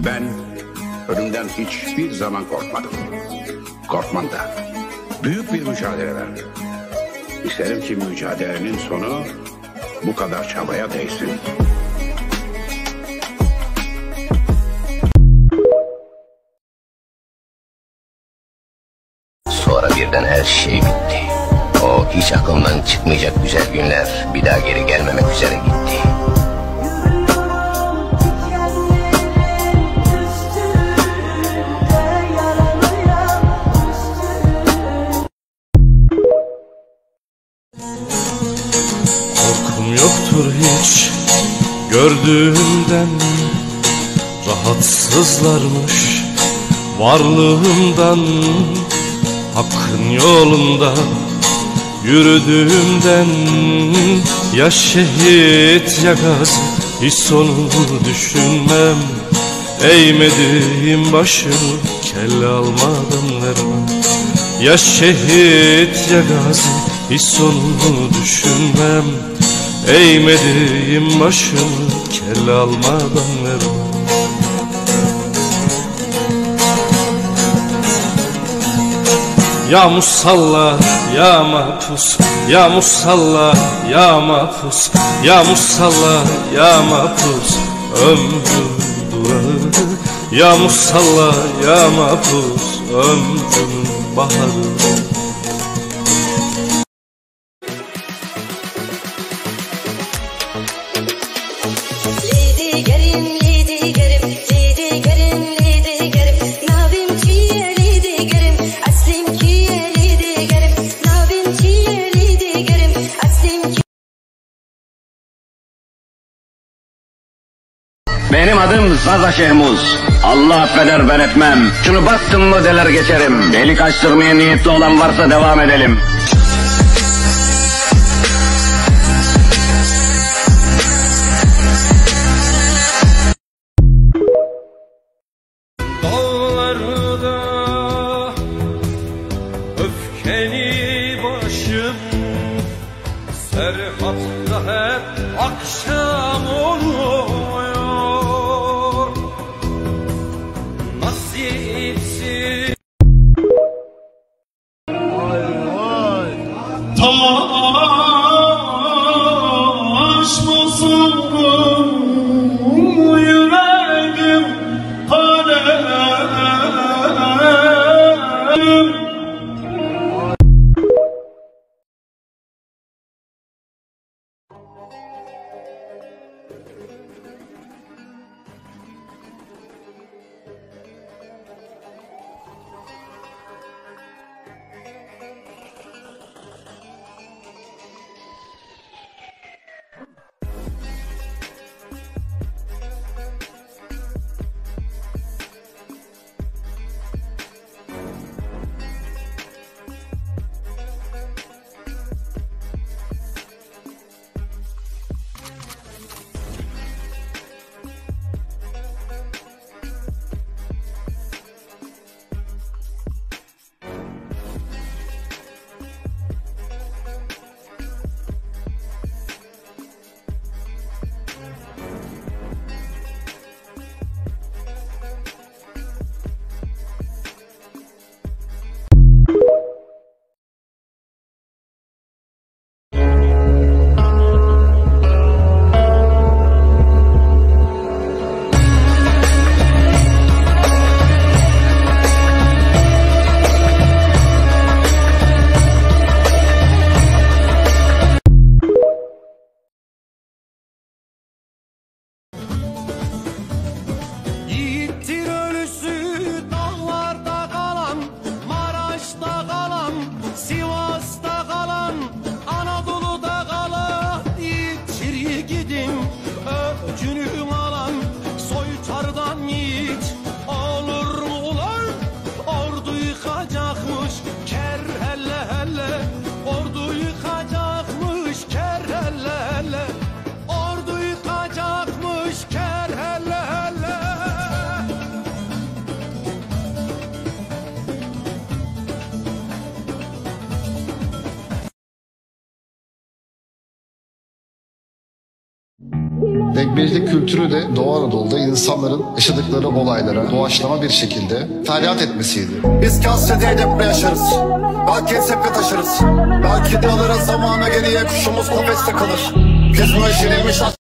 Ben ölümden hiçbir zaman korkmadım. Korkmam da. Büyük bir mücadele verdim. İsterim ki mücadelenin sonu bu kadar çabaya değsin. Sonra birden her şey bitti. O hiç aklımdan çıkmayacak güzel günler bir daha geri gelmemek üzere gitti. Korkum yoktur hiç gördüğümden, rahatsızlarmış varlığımdan, hakkın yolunda yürüdüğümden. Ya şehit ya gazi hiç sonunu düşünmem, eğmediğim başımı kelle almadan vermem. Ya şehit ya gazi hiç sonunu düşünmem, eğmediğim başımı kelle almadan vermem. Ya musalla ya mahpus, ya musalla ya mahpus, ya musalla ya mahpus ömrüm durağı. Ya musalla ya mahpus ömrümün baharı. Benim adım Zaza Şehmuz. Allah affeder ben etmem. Şunu bastım mı deler geçerim. Delik açtırmaya niyetli olan varsa devam edelim. Dağlarda öfkeli başım, Serhat'ta hep akşam oluyor. Nasipsiz. Vay vay. Denkbejlik kültürü de Doğu Anadolu'da insanların yaşadıkları olaylara doğaçlama bir şekilde feryat etmesiydi. Biz kasreti edep yaşarız, belki sepet taşırız, belki de alırız zamana geriye, kuşumuz kafeste kalır. Gezme şirinmiş